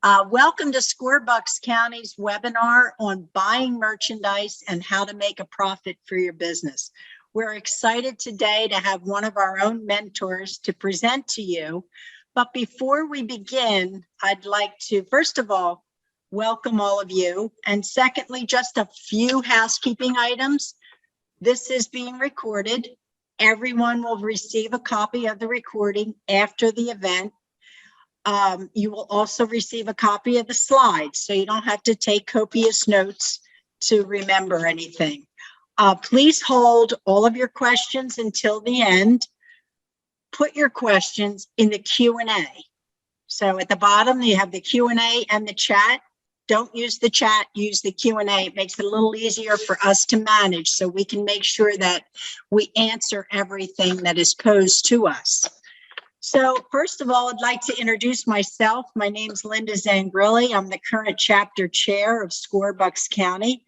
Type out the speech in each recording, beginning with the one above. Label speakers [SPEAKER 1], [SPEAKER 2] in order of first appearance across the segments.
[SPEAKER 1] Welcome to Scorebucks County's webinar on buying merchandise and how to make a profit for your business. We're excited today to have one of our own mentors to present to you. But before we begin, I'd like to, first of all, welcome all of you. And secondly, just a few housekeeping items. This is being recorded. Everyone will receive a copy of the recording after the event. You will also receive a copy of the slides, so you don't have to take copious notes to remember anything. Please hold all of your questions until the end. Put your questions in the Q&A. So at the bottom, you have the Q&A and the chat. Don't use the chat, use the Q&A. It makes it a little easier for us to manage so we can make sure that we answer everything that is posed to us. So first of all, I'd like to introduce myself. My name's Linda Zangrilli. I'm the current chapter chair of Scorebucks County.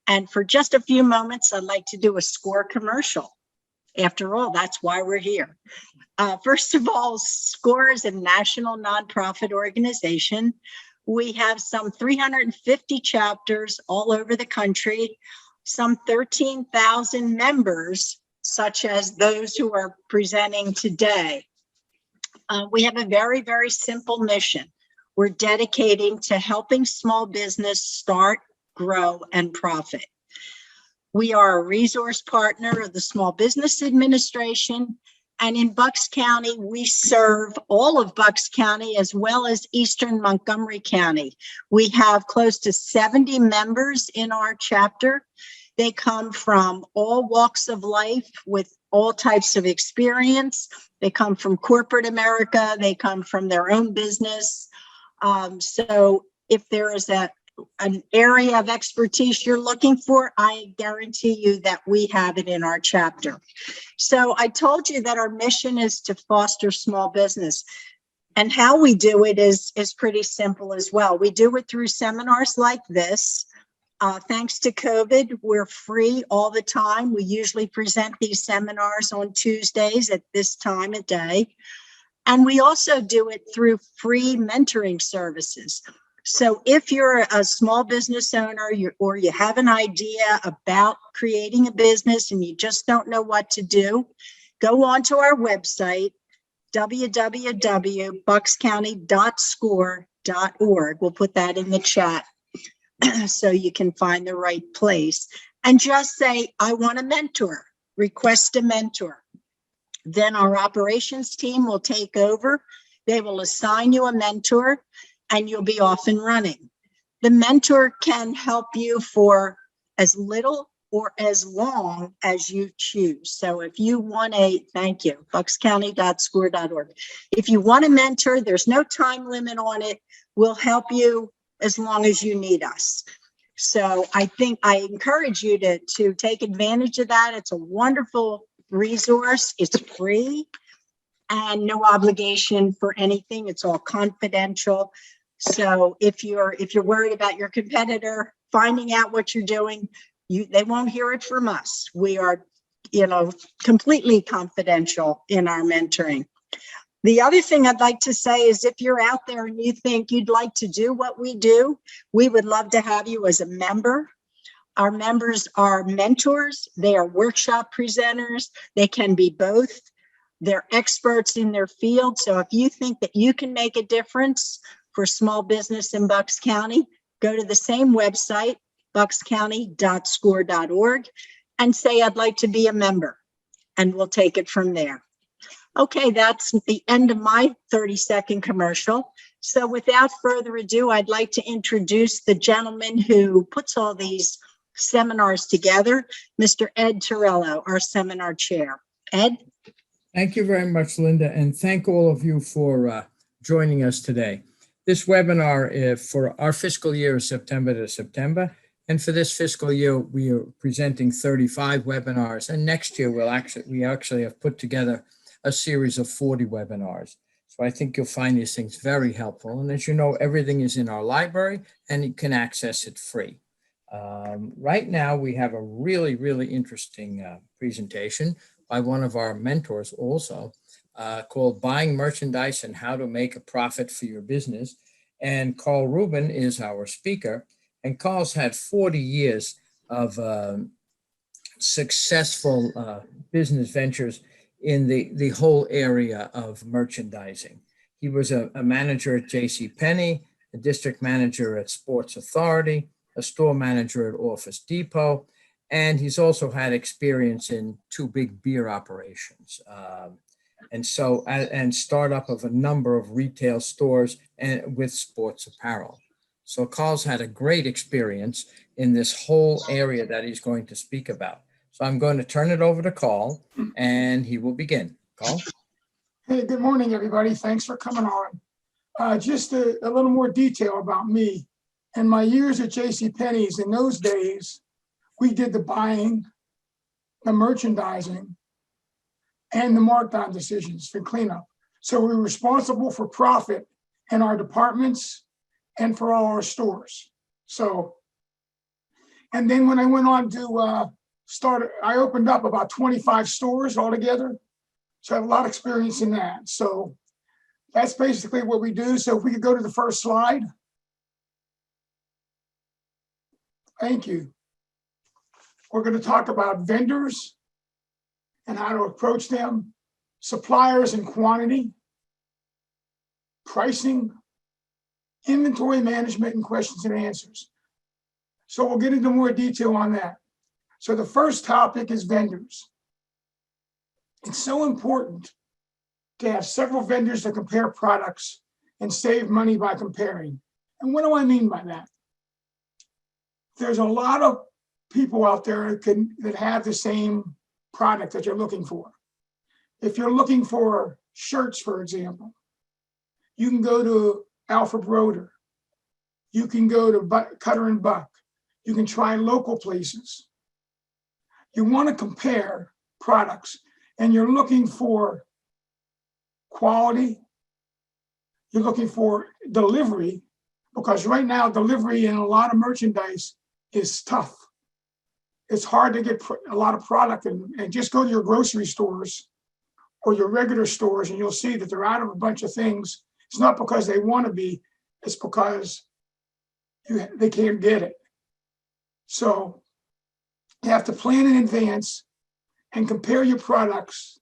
[SPEAKER 1] And for just a few moments, I'd like to do a SCORE commercial. After all, that's why we're here. First of all, SCORE is a national nonprofit organization. We have some 350 chapters all over the country, some 13,000 members, such as those who are presenting today. We have a very, very simple mission. We're dedicating to helping small business start, grow, and profit. We are a resource partner of the Small Business Administration, and in Bucks County, we serve all of Bucks County as well as Eastern Montgomery County. We have close to 70 members in our chapter. They come from all walks of life with all types of experience. They come from corporate America. They come from their own business. So if there is an area of expertise you're looking for, I guarantee you that we have it in our chapter. So I told you that our mission is to foster small business. And how we do it is pretty simple as well. We do it through seminars like this. Thanks to COVID, we're free all the time. We usually present these seminars on Tuesdays at this time of day. And we also do it through free mentoring services. So if you're a small business owner or you have an idea about creating a business and you just don't know what to do, go onto our website, www.buckscounty.score.org. We'll put that in the chat so you can find the right place. And just say, I want a mentor, request a mentor. Then our operations team will take over. They will assign you a mentor and you'll be off and running. The mentor can help you for as little or as long as you choose. So if you want thank you, buckscounty.score.org. If you want a mentor, there's no time limit on it. We'll help you as long as you need us. So I encourage you to take advantage of that. It's a wonderful resource. It's free and no obligation for anything. It's all confidential. So if you're worried about your competitor finding out what you're doing, they won't hear it from us. We are, completely confidential in our mentoring. The other thing I'd like to say is if you're out there and you think you'd like to do what we do, we would love to have you as a member. Our members are mentors. They are workshop presenters. They can be both. They're experts in their field. So if you think that you can make a difference for small business in Bucks County, go to the same website, buckscounty.score.org, and say, I'd like to be a member, and we'll take it from there. Okay, that's the end of my 30-second commercial. So without further ado, I'd like to introduce the gentleman who puts all these seminars together, Mr. Ed Torello, our seminar chair. Ed?
[SPEAKER 2] Thank you very much, Linda, and thank all of you for joining us today. This webinar for our fiscal year is September to September, and for this fiscal year, we are presenting 35 webinars, and next year we actually have put together a series of 40 webinars. So I think you'll find these things very helpful. And as you know, everything is in our library and you can access it free. Right now, we have a really, really interesting presentation by one of our mentors also called Buying Merchandise and How to Make a Profit for Your Business. And Carl Rubin is our speaker. And Carl's had 40 years of successful business ventures in the whole area of merchandising. He was a manager at J.C. Penney, a district manager at Sports Authority, a store manager at Office Depot, and he's also had experience in two big beer operations. And startup of a number of retail stores and with sports apparel. So Carl's had a great experience in this whole area that he's going to speak about. So I'm going to turn it over to Carl, and he will begin. Carl?
[SPEAKER 3] Hey, good morning, everybody. Thanks for coming on. Just a little more detail about me. In my years at JCPenney's, in those days, we did the buying, the merchandising, and the markdown decisions for cleanup. So we were responsible for profit in our departments and for all our stores. So, and then when I went on to I opened up about 25 stores altogether. So I have a lot of experience in that. So that's basically what we do. So if we could go to the first slide. Thank you. We're going to talk about vendors and how to approach them, suppliers and quantity, pricing, inventory management, and questions and answers. So we'll get into more detail on that. So the first topic is vendors. It's so important to have several vendors to compare products and save money by comparing. And what do I mean by that? There's a lot of people out there that have the same product that you're looking for. If you're looking for shirts, for example, you can go to Alfred Broder. You can go to Cutter and Buck. You can try local places. You want to compare products, and you're looking for quality. You're looking for delivery, because right now delivery in a lot of merchandise is tough. It's hard to get a lot of product, and just go to your grocery stores or your regular stores and you'll see that they're out of a bunch of things. It's not because they want to be, it's because they can't get it. So you have to plan in advance and compare your products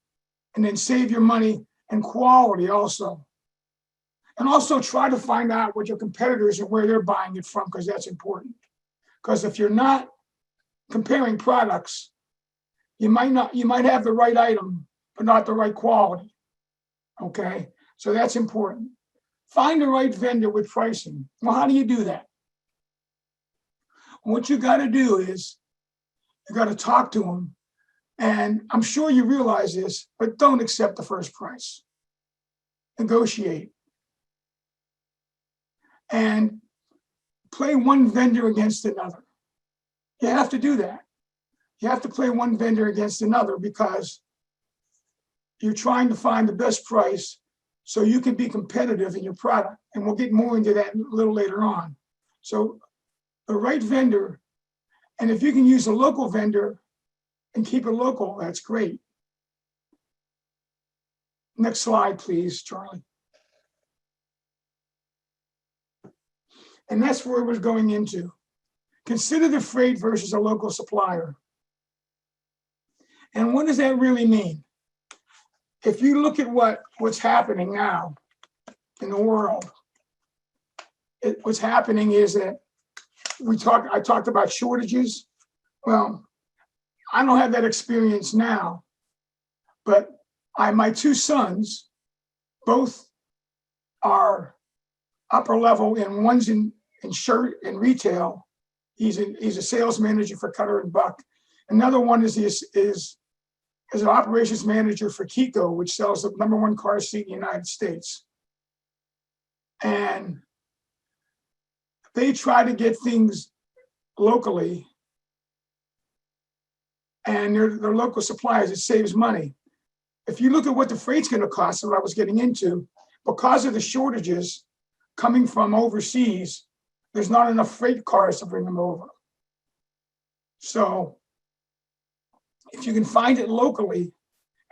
[SPEAKER 3] and then save your money and quality also. And also try to find out what your competitors and where they're buying it from, because that's important. Because if you're not comparing products, you might have the right item, but not the right quality. Okay, so that's important. Find the right vendor with pricing. Well, how do you do that? What you got to do is you got to talk to them. And I'm sure you realize this, but don't accept the first price. Negotiate. And play one vendor against another. You have to do that. You have to play one vendor against another, because you're trying to find the best price so you can be competitive in your product. And we'll get more into that a little later on. So the right vendor, and if you can use a local vendor and keep it local, that's great. Next slide, please, Charlie. And that's where we're going into. Consider the freight versus a local supplier. And what does that really mean? If you look at what's happening now in the world, what's happening is that I talked about shortages. Well, I don't have that experience now, but my two sons, both are upper level, and one's in shirt and retail. He's a sales manager for Cutter and Buck. Another one is an operations manager for Kiko, which sells the #1 car seat in the United States. And they try to get things locally, and they're local suppliers. It saves money. If you look at what the freight's going to cost, what I was getting into, because of the shortages coming from overseas, there's not enough freight cars to bring them over. So if you can find it locally,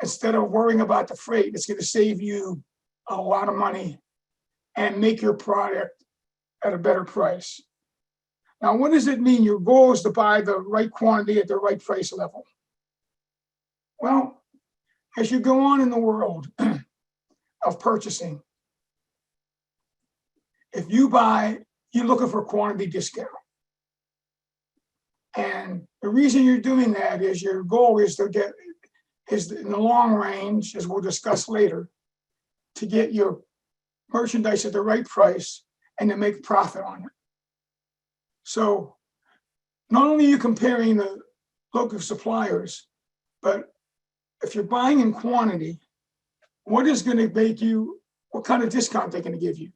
[SPEAKER 3] instead of worrying about the freight, it's going to save you a lot of money and make your product at a better price. Now, what does it mean? Your goal is to buy the right quantity at the right price level. Well, as you go on in the world of purchasing, if you buy, you're looking for quantity discount. And the reason you're doing that is your goal is to get, is in the long range, as we'll discuss later, to get your merchandise at the right price and to make profit on it. So not only are you comparing the local suppliers, but if you're buying in quantity, what is going to make you, what kind of discount they're going to give you?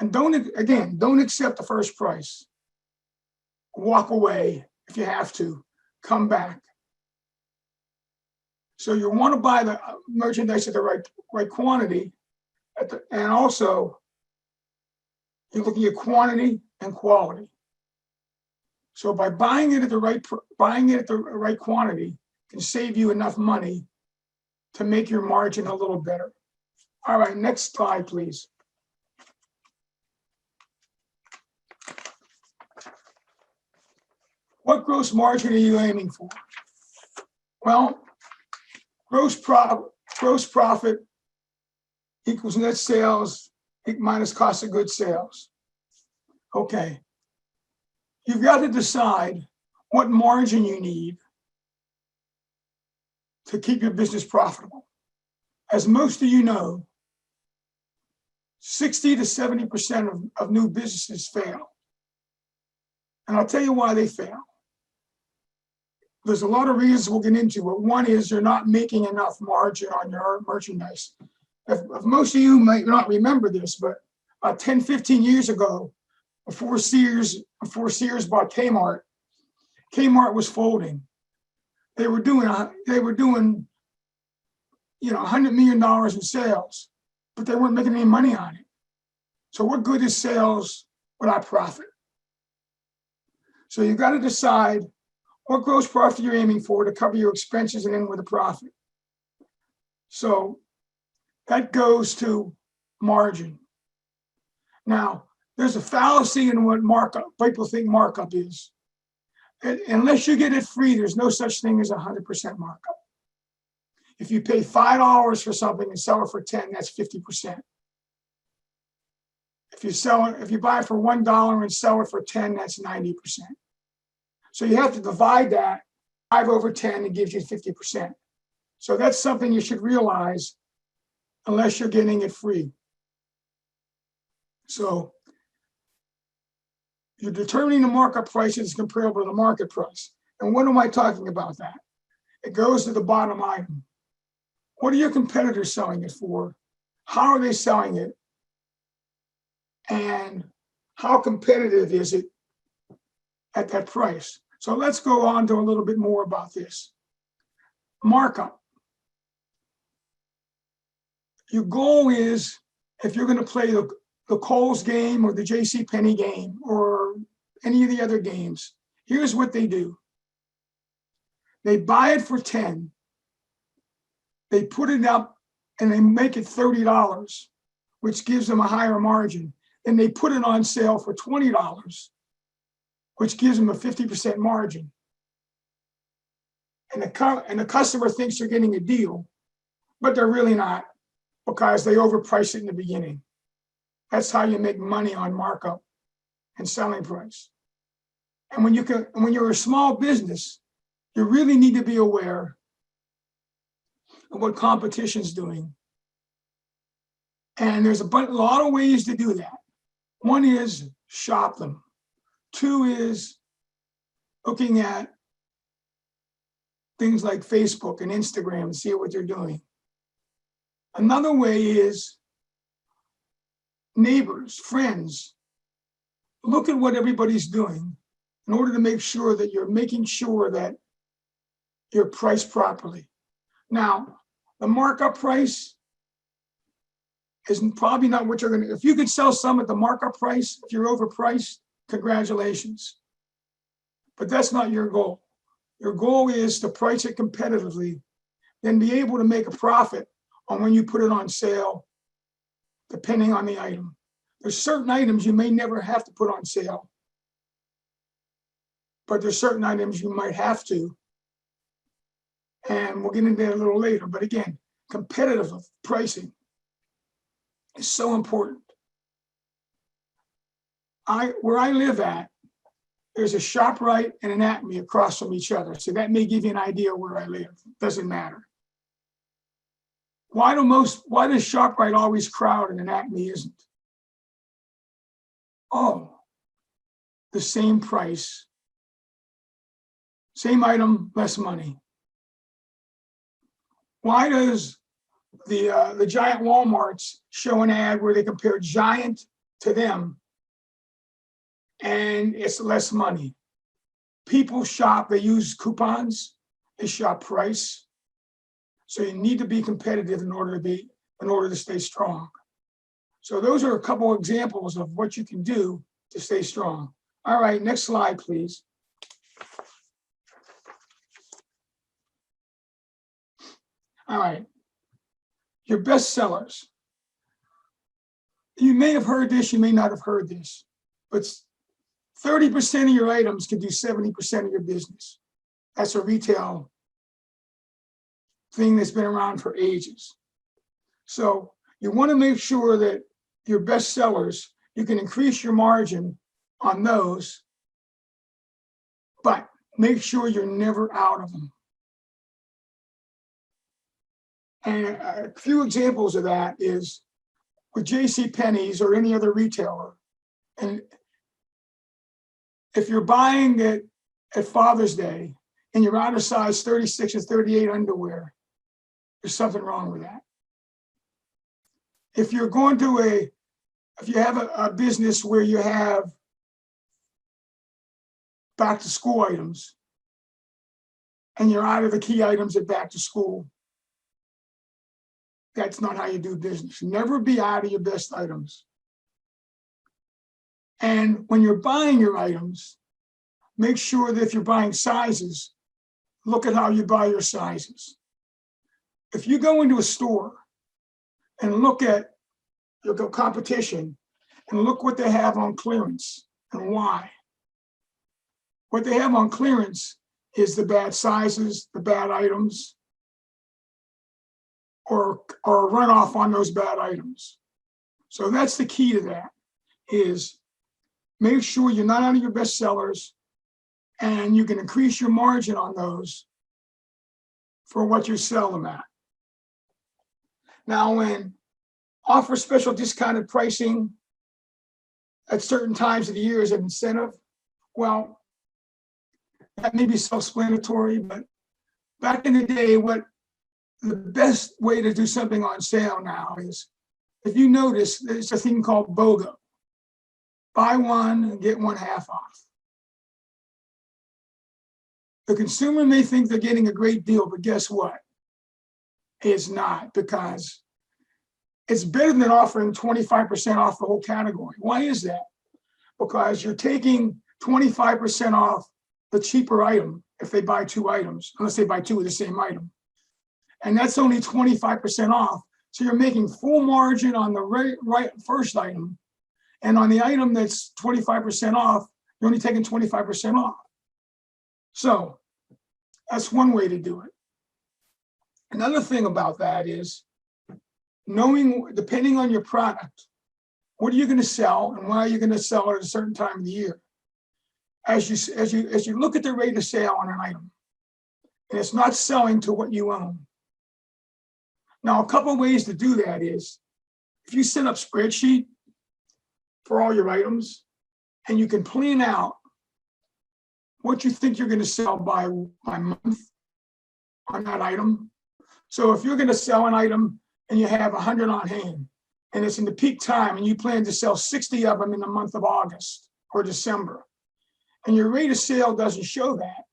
[SPEAKER 3] And don't accept the first price. Walk away if you have to, come back. So you want to buy the merchandise at the right quantity, and also you're looking at quantity and quality. So by buying it at the right quantity can save you enough money to make your margin a little better. All right, next slide, please. What gross margin are you aiming for? Well, gross profit equals net sales minus cost of goods sales. Okay. You've got to decide what margin you need to keep your business profitable. As most of you know, 60 to 70% of new businesses fail. And I'll tell you why they fail. There's a lot of reasons we'll get into, but one is you're not making enough margin on your merchandise. If most of you might not remember this, but 10, 15 years ago, before Sears bought Kmart, Kmart was folding. They were doing $100 million in sales, but they weren't making any money on it. So what good is sales without profit? So you've got to decide what gross profit you're aiming for to cover your expenses and end with a profit. So that goes to margin. Now, there's a fallacy in what markup, people think markup is. Unless you get it free, there's no such thing as 100% markup. If you pay $5 for something and sell it for 10, that's 50%. If you buy it for $1 and sell it for 10, that's 90%. So you have to divide that 5 over 10 and gives you 50%. So that's something you should realize unless you're getting it free. So you're determining the markup price that's comparable to the market price. And what am I talking about that? It goes to the bottom item. What are your competitors selling it for? How are they selling it? And how competitive is it at that price? So let's go on to a little bit more about this. Markup. Your goal is, if you're going to play the Kohl's game or the JCPenney game or any of the other games, here's what they do. They buy it for 10. They put it up and they make it $30, which gives them a higher margin. And they put it on sale for $20, which gives them a 50% margin. And the customer thinks they're getting a deal, but they're really not, because they overprice it in the beginning. That's how you make money on markup and selling price. And when you're a small business, you really need to be aware of what competition's doing. And there's a lot of ways to do that. One is shop them. 2 is looking at things like Facebook and Instagram and see what they're doing. Another way is neighbors, friends. Look at what everybody's doing in order to make sure that you're making sure that you're priced properly. Now, the markup price is probably not what you're going to, if you could sell some at the markup price, if you're overpriced, congratulations. But that's not your goal. Your goal is to price it competitively, then be able to make a profit on when you put it on sale, depending on the item. There's certain items you may never have to put on sale, but there's certain items you might have to. And we'll get into that a little later. But again, competitive pricing is so important. Where I live at, there's a ShopRite and an Acme across from each other. So that may give you an idea where I live. Doesn't matter. Why does ShopRite always crowd and an Acme isn't? Oh, the same price, same item, less money. Why does the giant Walmarts show an ad where they compare Giant to them and it's less money? People shop, they use coupons, they shop price. So you need to be competitive in order to stay strong. So those are a couple of examples of what you can do to stay strong. All right, next slide, please. All right, your best sellers. You may have heard this, you may not have heard this, but 30% of your items can do 70% of your business. That's a retail thing that's been around for ages. So you want to make sure that your best sellers, you can increase your margin on those, but make sure you're never out of them. And a few examples of that is with JCPenney's or any other retailer. And if you're buying it at Father's Day and you're out of size 36 or 38 underwear, there's something wrong with that. If you're going to if you have a business where you have back to school items and you're out of the key items at back to school, that's not how you do business. Never be out of your best items. And when you're buying your items, make sure that if you're buying sizes, look at how you buy your sizes. If you go into a store and look at your competition and look what they have on clearance and why. What they have on clearance is the bad sizes, the bad items, or a runoff on those bad items. So that's the key to that, is make sure you're not out of your best sellers and you can increase your margin on those for what you sell them at. Now, when offer special discounted pricing at certain times of the year as an incentive, well, that may be self-explanatory, but back in the day, the best way to do something on sale now is, if you notice, there's a thing called BOGO. Buy one and get one half off. The consumer may think they're getting a great deal, but guess what? It's not, because it's better than offering 25% off the whole category. Why is that? Because you're taking 25% off the cheaper item if they buy two items, unless they buy two of the same item. And that's only 25% off. So you're making full margin on the first item. And on the item that's 25% off, you're only taking 25% off. So that's one way to do it. Another thing about that is knowing, depending on your product, what are you going to sell and why are you going to sell it at a certain time of the year? As you look at the rate of sale on an item, and it's not selling to what you own. Now, a couple of ways to do that is, if you set up a spreadsheet for all your items, and you can plan out what you think you're going to sell by month on that item. So if you're going to sell an item and you have 100 on hand, and it's in the peak time, and you plan to sell 60 of them in the month of August or December, and your rate of sale doesn't show that,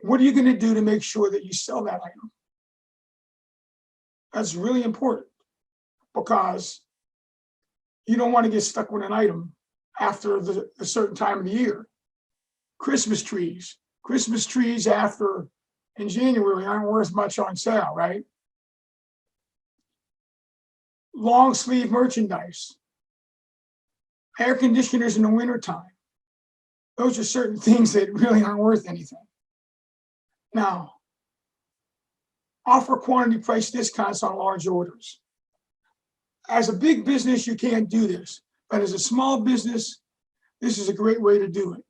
[SPEAKER 3] what are you going to do to make sure that you sell that item? That's really important, because you don't want to get stuck with an item after a certain time of the year. Christmas trees after in January aren't worth much on sale, right? Long sleeve merchandise. air conditioners in the wintertime. Those are certain things that really aren't worth anything. Now, offer quantity price discounts on large orders. As a big business, you can't do this, but as a small business, this is a great way to do it.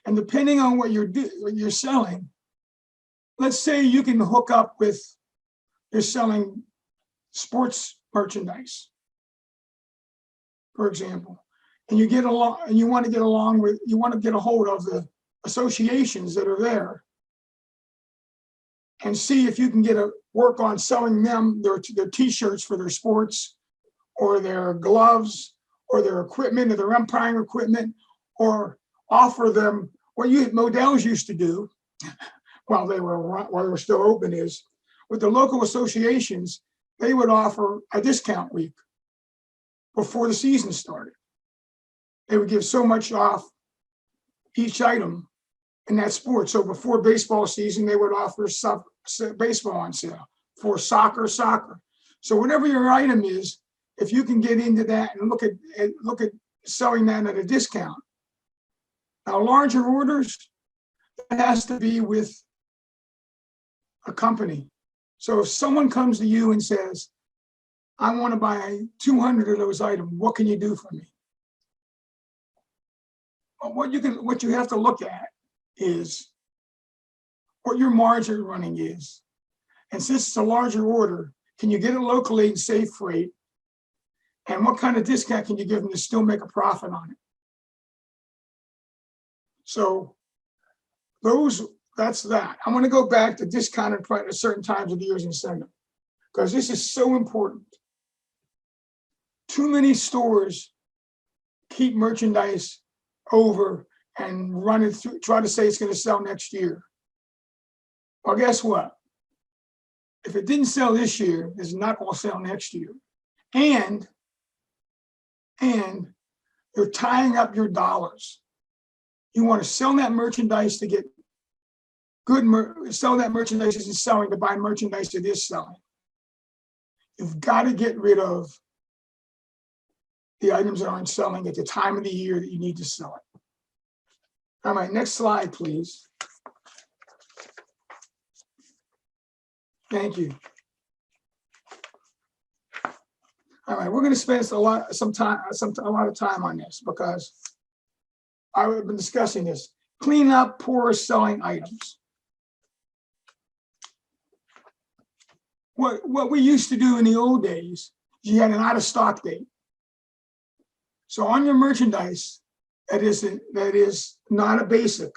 [SPEAKER 3] And depending on what you're selling, let's say you can hook up with, you're selling sports merchandise, for example, and you get along, and you want to get a hold of the associations that are there, and see if you can work on selling them their t-shirts for their sports, or their gloves, or their equipment, or their umpiring equipment, or offer them what Modell's used to do while they were still open, is with the local associations, they would offer a discount week before the season started. They would give so much off each item in that sport. So before baseball season, they would offer baseball on sale. For soccer. So whatever your item is, if you can get into that and look at selling that at a discount. Now, larger orders, it has to be with a company. So if someone comes to you and says, I want to buy 200 of those items, what can you do for me? Well, what you have to look at is what your margin running is. And since it's a larger order, can you get it locally and save freight? And what kind of discount can you give them to still make a profit on it? So that's that. I'm going to go back to discounted price at certain times of the year's incentive, because this is so important. Too many stores keep merchandise over and run it through, try to say it's going to sell next year. Well, guess what? If it didn't sell this year, it's not going to sell next year. And you're tying up your dollars. You want to sell that merchandise to get sell that merchandise isn't selling to buy merchandise that is selling. You've got to get rid of the items that aren't selling at the time of the year that you need to sell it. All right, next slide, please. Thank you. All right, we're going to spend a lot of time on this because I've been discussing this. Clean up poor selling items. What we used to do in the old days, you had an out of stock date. So on your merchandise that is not a basic,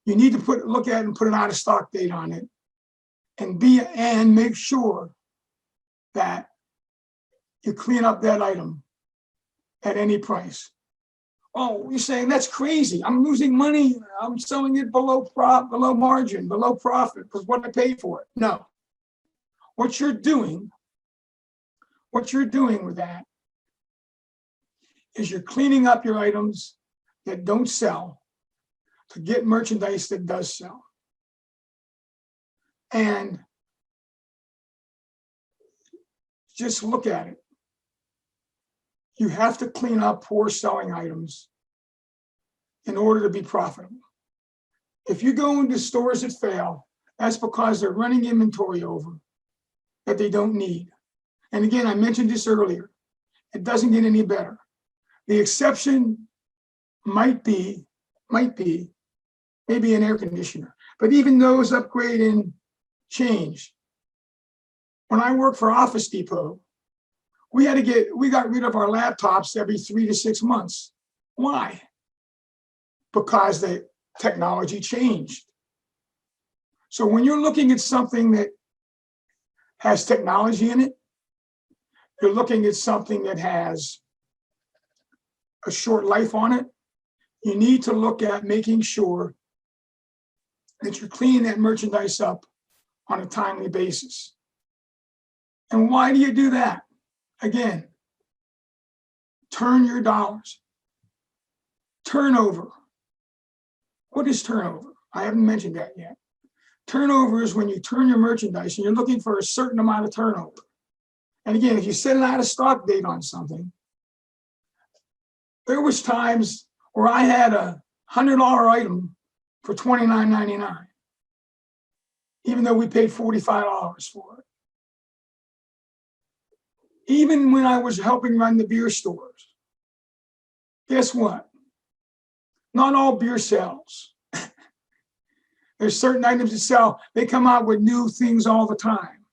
[SPEAKER 3] you need to look at it and put an out of stock date on it, and make sure that you clean up that item at any price. Oh, you're saying that's crazy. I'm losing money. I'm selling it below margin, below profit, because what I paid for it. No. What you're doing with that is you're cleaning up your items that don't sell to get merchandise that does sell. And just look at it. You have to clean up poor selling items in order to be profitable. If you go into stores that fail, that's because they're running inventory over that they don't need. And again, I mentioned this earlier. It doesn't get any better. The exception might be maybe an air conditioner, but even those upgrade and change. When I worked for Office Depot, we got rid of our laptops every 3 to 6 months. Why? Because the technology changed. So when you're looking at something that has technology in it, you're looking at something that has a short life on it, you need to look at making sure that you're cleaning that merchandise up on a timely basis. And why do you do that? Again, turn your dollars. Turnover. What is turnover? I haven't mentioned that yet. Turnover is when you turn your merchandise and you're looking for a certain amount of turnover. And again, if you set an out of stock date on something, There was times where I had a $100 item for $29.99, even though we paid $45 for it. Even when I was helping run the beer stores, guess what? Not all beer sells. There's certain items that sell. They come out with new things all the time.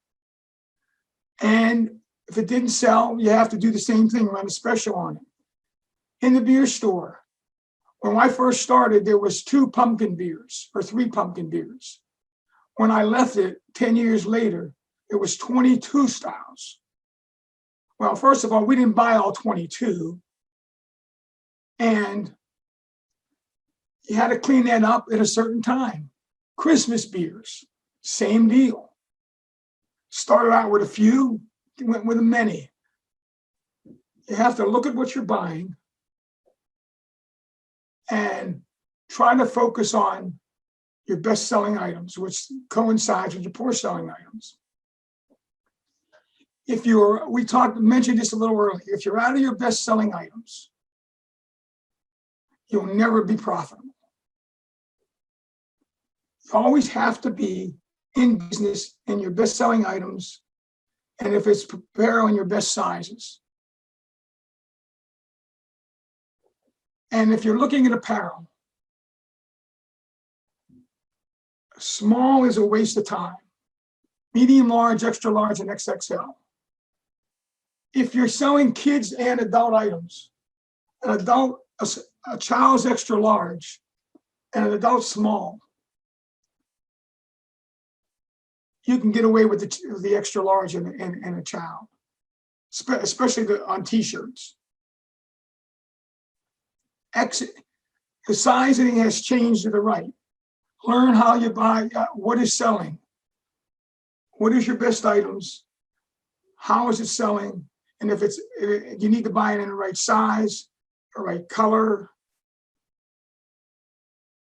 [SPEAKER 3] And if it didn't sell, you have to do the same thing, run a special on it. In the beer store, when I first started, there was 2 pumpkin beers or 3 pumpkin beers. When I left it 10 years later, it was 22 styles. Well, first of all, we didn't buy all 22. And you had to clean that up at a certain time. Christmas beers, same deal. Started out with a few, went with a many. You have to look at what you're buying and try to focus on your best-selling items, which coincides with your poor-selling items. If you're, mentioned this a little earlier, if you're out of your best-selling items, you'll never be profitable. You always have to be in business in your best-selling items, and if it's apparel in your best sizes. And if you're looking at apparel, small is a waste of time. Medium, large, extra large, and XXL. If you're selling kids and adult items, a child's extra large and an adult small, you can get away with the extra large and a child, especially on t-shirts. The sizing has changed to the right. Learn how you buy, what is selling, what is your best items, how is it selling, and if you need to buy it in the right size, the right color,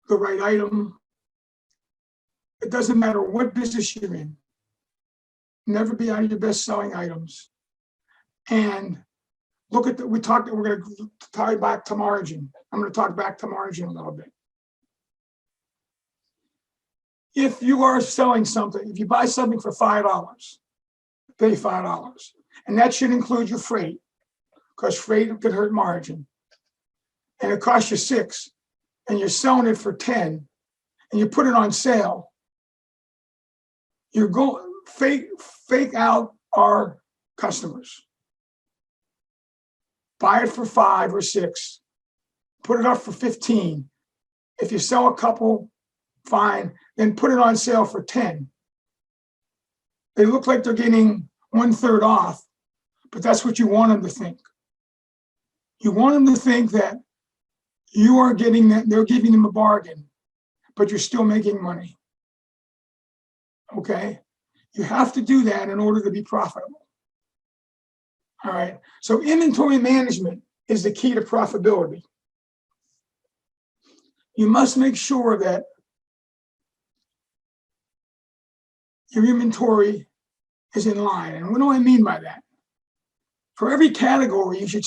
[SPEAKER 3] the right item. It doesn't matter what business you're in. Never be out of your best-selling items. And look at we're going to tie back to margin. I'm going to talk back to margin a little bit. If you are selling something, if you buy something for $5, pay $5. And that should include your freight, because freight could hurt margin. And it costs you $6, and you're selling it for $10, and you put it on sale. You're going fake out our customers. Buy it for $5 or $6. Put it up for $15. If you sell a couple, fine. Then put it on sale for $10. They look like they're getting 1/3 off, but that's what you want them to think. You want them to think that you are getting that, they're giving them a bargain, but you're still making money. Okay? You have to do that in order to be profitable. All right. So inventory management is the key to profitability. You must make sure that your inventory is in line. And what do I mean by that? For every category, you should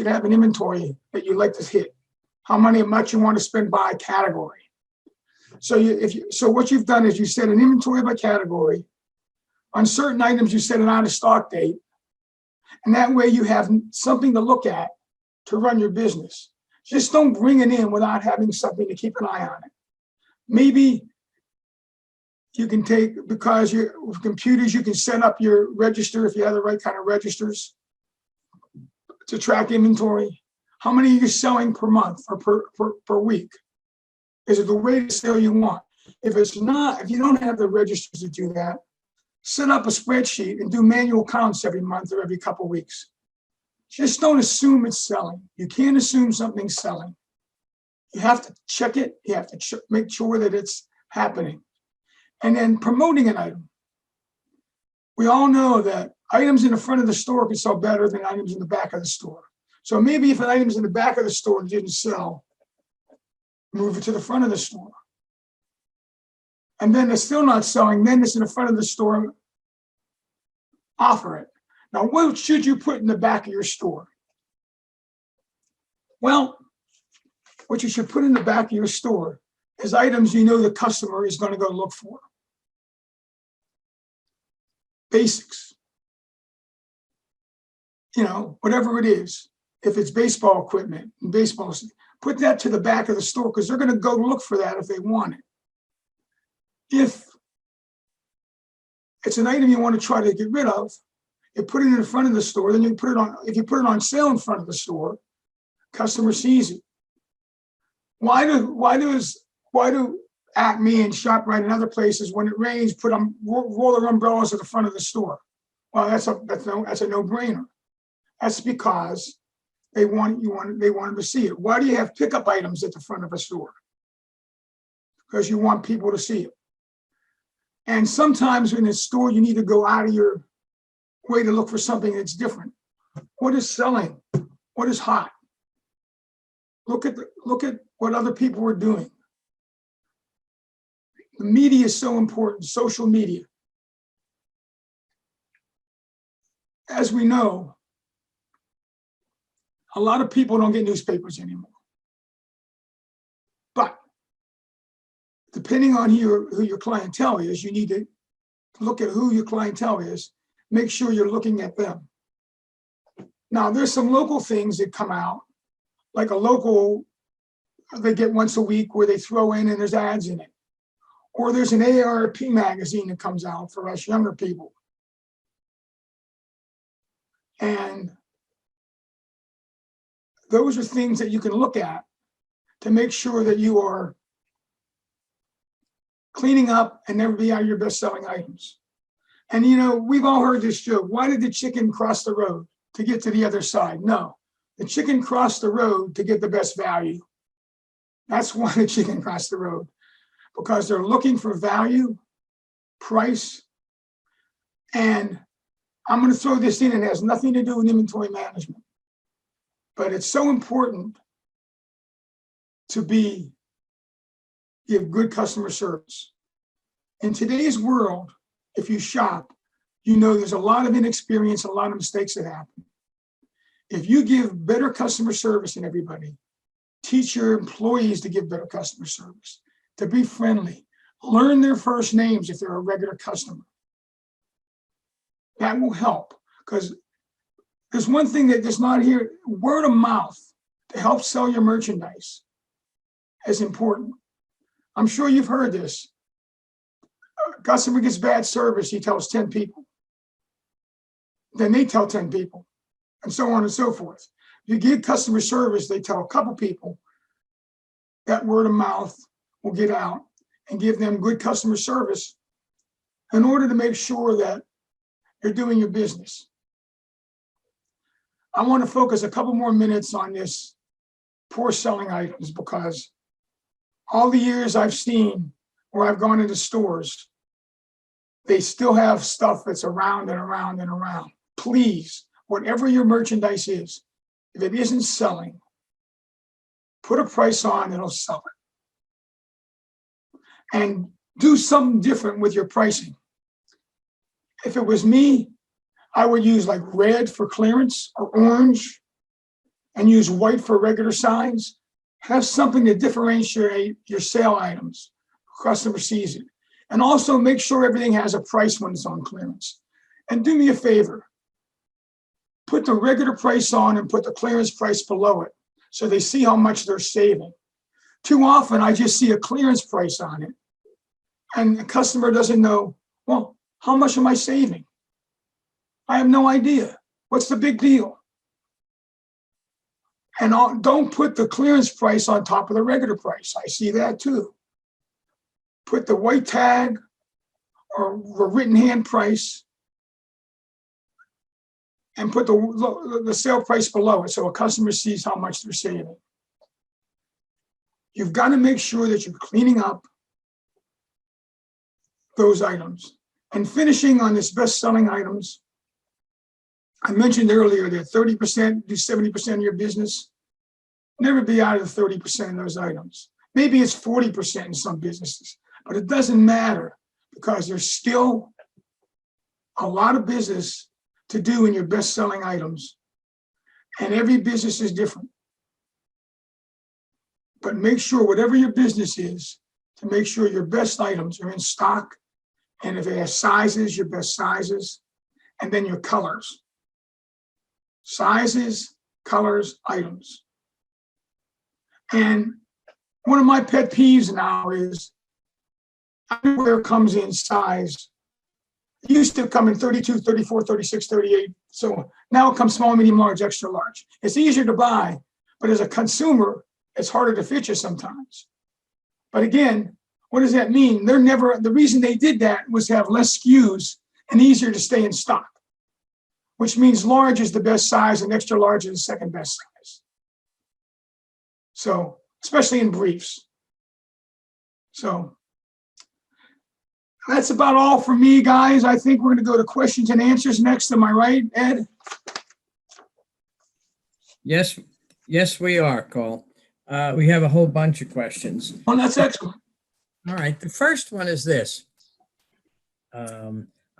[SPEAKER 3] have an inventory that you like to hit. How much you want to spend by category. So what you've done is you set an inventory by category. On certain items, you set an out of stock date. And that way you have something to look at to run your business. Just don't bring it in without having something to keep an eye on it. Maybe you can take, because with computers, you can set up your register if you have the right kind of registers to track inventory. How many are you selling per month or per week? Is it the rate of sale you want? If it's not, if you don't have the registers to do that, set up a spreadsheet and do manual counts every month or every couple of weeks. Just don't assume it's selling. You can't assume something's selling. You have to check it. You have to make sure that it's happening. And then promoting an item. We all know that items in the front of the store can sell better than items in the back of the store. So maybe if an item's in the back of the store didn't sell, move it to the front of the store. And then it's still not selling, then it's in the front of the store, offer it. Now, what should you put in the back of your store? Well, what you should put in the back of your store is items you know the customer is going to go look for. Basics. You know, whatever it is. If it's baseball equipment and baseball, put that to the back of the store because they're going to go look for that if they want it. If it's an item you want to try to get rid of, you put it in front of the store, then you put it on, if you put it on sale in front of the store, customer sees it. Why do Acme and ShopRite and other places, when it rains, roll their umbrellas at the front of the store? Well, that's a no-brainer. That's because they want them to see it. Why do you have pickup items at the front of a store? Because you want people to see it. And sometimes in a store, you need to go out of your way to look for something that's different. What is selling? What is hot? Look at what other people are doing. The media is so important, social media. As we know, a lot of people don't get newspapers anymore. But depending on who your clientele is, you need to look at who your clientele is, make sure you're looking at them. Now, there's some local things that come out, like a local, they get once a week where they throw in and there's ads in it. Or there's an AARP magazine that comes out for us younger people. And those are things that you can look at to make sure that you are cleaning up and never be out of your best-selling items. And you know, we've all heard this joke. Why did the chicken cross the road? To get to the other side? No, the chicken crossed the road to get the best value. That's why the chicken crossed the road, because they're looking for value, price, and I'm going to throw this in. It has nothing to do with inventory management, but it's so important to give good customer service. In today's world, if you shop, you know there's a lot of inexperience, a lot of mistakes that happen. If you give better customer service than everybody, teach your employees to give better customer service, to be friendly, learn their first names if they're a regular customer. That will help, because there's one thing that's not here, word of mouth to help sell your merchandise is important. I'm sure you've heard this. A customer gets bad service, he tells 10 people. Then they tell 10 people, and so on and so forth. If you give customer service, they tell a couple people. That word of mouth will get out and give them good customer service in order to make sure that you're doing your business. I want to focus a couple more minutes on this poor selling items, because all the years I've seen where I've gone into stores, they still have stuff that's around and around and around. Please, whatever your merchandise is, if it isn't selling, put a price on, it'll sell it. And do something different with your pricing. If it was me, I would use like red for clearance or orange and use white for regular size. Have something to differentiate your sale items. Customer sees it. And also make sure everything has a price when it's on clearance. And do me a favor. Put the regular price on and put the clearance price below it so they see how much they're saving. Too often, I just see a clearance price on it, and the customer doesn't know, well, how much am I saving? I have no idea. What's the big deal? And don't put the clearance price on top of the regular price. I see that too. Put the white tag or the written hand price and put the sale price below it so a customer sees how much they're saving. You've got to make sure that you're cleaning up those items. And finishing on this best-selling items, I mentioned earlier that 30% do 70% of your business. Never be out of the 30% of those items. Maybe it's 40% in some businesses, but it doesn't matter, because there's still a lot of business to do in your best-selling items, and every business is different. But make sure whatever your business is, to make sure your best items are in stock. And if it has sizes, your best sizes, and then your colors. Sizes, colors, items. And one of my pet peeves now is underwear comes in size. It used to come in 32, 34, 36, 38. So now it comes small, medium, large, extra large. It's easier to buy, but as a consumer, it's harder to fit you sometimes. But again, what does that mean? The reason they did that was to have less SKUs and easier to stay in stock, which means large is the best size and extra large is the second best size. So, especially in briefs. So that's about all for me, guys. I think we're going to go to questions and answers next. Am I right, Ed?
[SPEAKER 2] Yes, we are, Cole. We have a whole bunch of questions.
[SPEAKER 3] Well, that's excellent.
[SPEAKER 2] All right, the first one is this.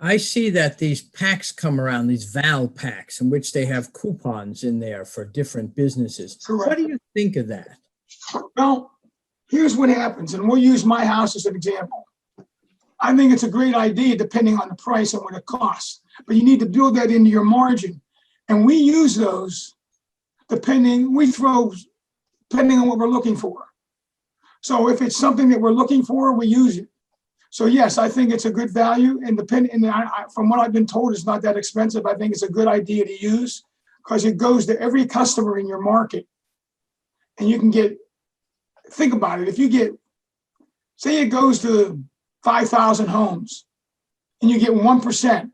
[SPEAKER 2] I see that these packs come around, these Val packs, in which they have coupons in there for different businesses.
[SPEAKER 3] Correct.
[SPEAKER 2] What do you think of that?
[SPEAKER 3] Well, here's what happens, and we'll use my house as an example. I think it's a great idea depending on the price and what it costs, but you need to build that into your margin. And we use those depending on what we're looking for. So if it's something that we're looking for, we use it. So yes, I think it's a good value, and from what I've been told, it's not that expensive. I think it's a good idea to use because it goes to every customer in your market. And you can think about it. If you say it goes to 5,000 homes and you get 1%,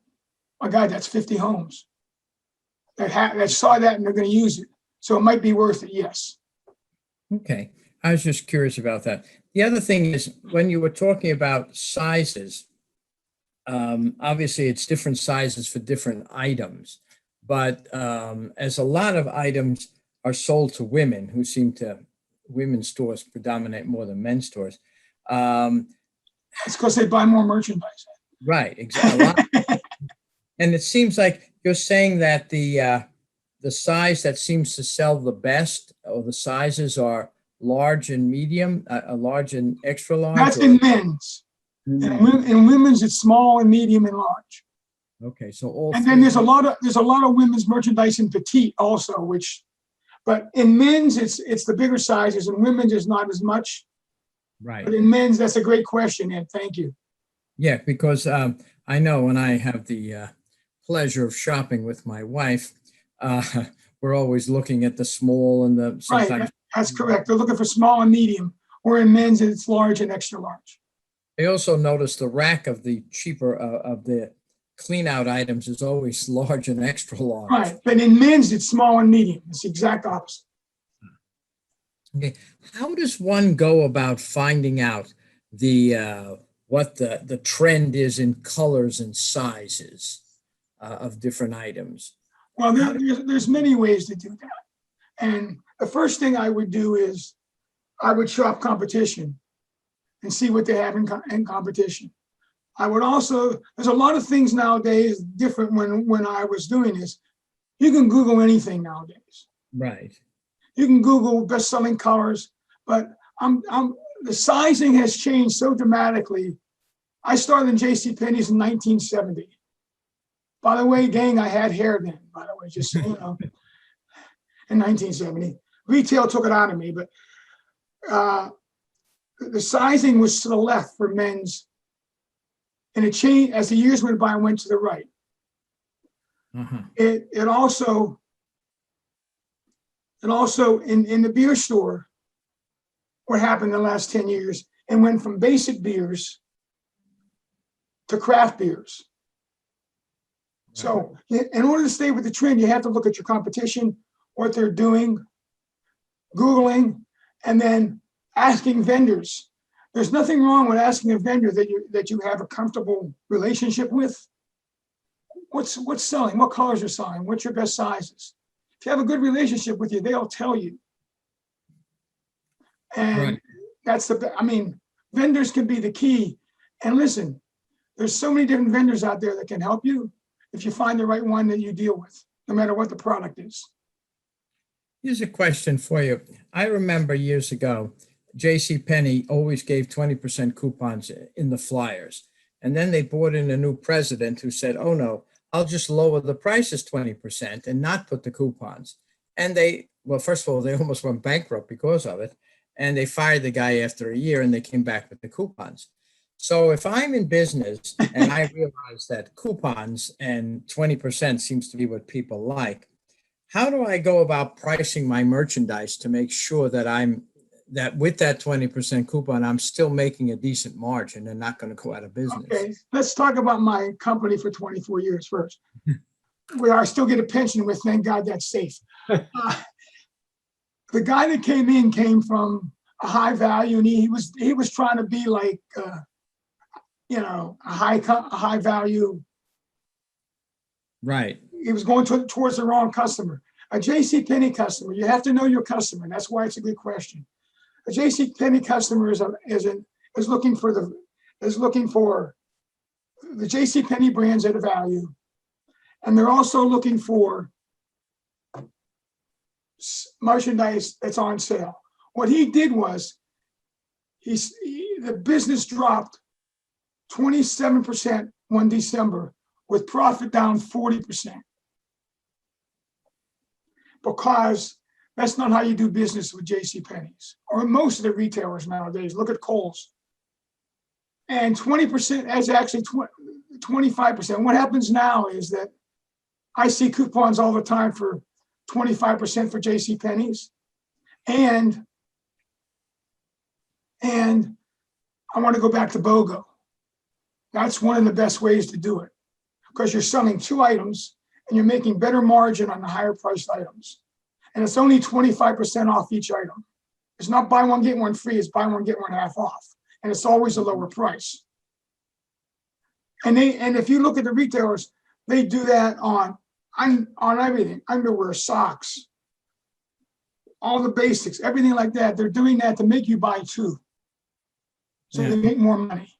[SPEAKER 3] my God, that's 50 homes that saw that and they're going to use it. So it might be worth it, yes.
[SPEAKER 2] Okay, I was just curious about that. The other thing is, when you were talking about sizes, obviously it's different sizes for different items, but as a lot of items are sold to women who women's stores predominate more than men's stores.
[SPEAKER 3] It's because they buy more merchandise.
[SPEAKER 2] Right, exactly. And it seems like you're saying that the size that seems to sell the best, or the sizes are large and medium, large and extra large?
[SPEAKER 3] That's in men's. In women's, it's small and medium and large.
[SPEAKER 2] Okay, so all.
[SPEAKER 3] And then there's a lot of women's merchandise in petite also, but in men's it's the bigger sizes, and women's is not as much.
[SPEAKER 2] Right.
[SPEAKER 3] But in men's, that's a great question, Ed. Thank you.
[SPEAKER 2] Yeah, because I know when I have the pleasure of shopping with my wife, we're always looking at the small and the sometimes.
[SPEAKER 3] Right, that's correct. They're looking for small and medium, or in men's it's large and extra large.
[SPEAKER 2] I also noticed the rack of the cheaper of the clean out items is always large and extra large.
[SPEAKER 3] Right, but in men's it's small and medium. It's the exact opposite.
[SPEAKER 2] Okay, how does one go about finding out what the trend is in colors and sizes of different items?
[SPEAKER 3] Well, there's many ways to do that. And the first thing I would do is I would shop competition and see what they have in competition. I would also, there's a lot of things nowadays different when I was doing this. You can Google anything nowadays.
[SPEAKER 2] Right.
[SPEAKER 3] You can Google best-selling colors, but the sizing has changed so dramatically. I started in JCPenney's in 1970. By the way, gang, I had hair then, by the way, just so you know, in 1970. Retail took it out of me, but the sizing was to the left for men's, and it changed as the years went by and went to the right.
[SPEAKER 2] Uh-huh.
[SPEAKER 3] It also in the beer store, what happened in the last 10 years, it went from basic beers to craft beers. So in order to stay with the trend, you have to look at your competition, what they're doing, Googling, and then asking vendors. There's nothing wrong with asking a vendor that you have a comfortable relationship with. What's selling? What colors are selling? What's your best sizes? If you have a good relationship with you, they'll tell you. And right. Vendors can be the key. And listen, there's so many different vendors out there that can help you if you find the right one that you deal with, no matter what the product is.
[SPEAKER 2] Here's a question for you. I remember years ago, J.C. Penney always gave 20% coupons in the flyers. And then they brought in a new president who said, oh no, I'll just lower the prices 20% and not put the coupons. And well, first of all, they almost went bankrupt because of it. And they fired the guy after a year and they came back with the coupons. So if I'm in business and I realize that coupons and 20% seems to be what people like, how do I go about pricing my merchandise to make sure that with that 20% coupon, I'm still making a decent margin and not going to go out of business?
[SPEAKER 3] Okay, let's talk about my company for 24 years first, where I still get a pension with, thank God that's safe. The guy that came from a high value, and he was trying to be like, a high value.
[SPEAKER 2] Right.
[SPEAKER 3] He was going towards the wrong customer. A J.C. Penney customer, you have to know your customer. And that's why it's a good question. A J.C. Penney customer is looking for the J.C. Penney brands at a value, and they're also looking for merchandise that's on sale. What he did was the business dropped 27% one December with profit down 40%. Because that's not how you do business with J.C. Penney's or most of the retailers nowadays. Look at Kohl's. And 20% is actually 25%. What happens now is that I see coupons all the time for 25% for J.C. Penney's. And I want to go back to BOGO. That's one of the best ways to do it because you're selling two items and you're making better margin on the higher priced items. And it's only 25% off each item. It's not buy one, get one free, it's buy one, get one half off. And it's always a lower price. And if you look at the retailers, they do that on everything, underwear, socks, all the basics, everything like that. They're doing that to make you buy two. So they make more money.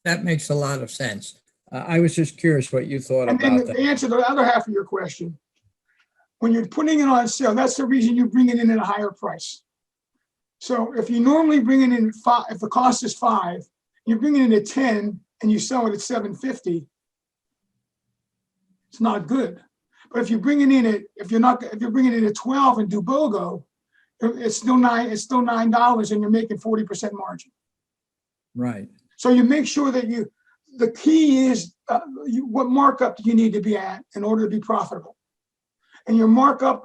[SPEAKER 2] That makes a lot of sense. I was just curious what you thought
[SPEAKER 3] and
[SPEAKER 2] about
[SPEAKER 3] then
[SPEAKER 2] that.
[SPEAKER 3] To answer the other half of your question, when you're putting it on sale, that's the reason you bring it in at a higher price. So if you normally bring it in at $5, if the cost is $5, you bring it in at $10 and you sell it at $7.50, it's not good. But if you bring it in at, if you're bringing it in at $12 and do BOGO, it's still $9 and you're making 40% margin.
[SPEAKER 2] Right.
[SPEAKER 3] So you make sure that the key is what markup do you need to be at in order to be profitable? And your markup,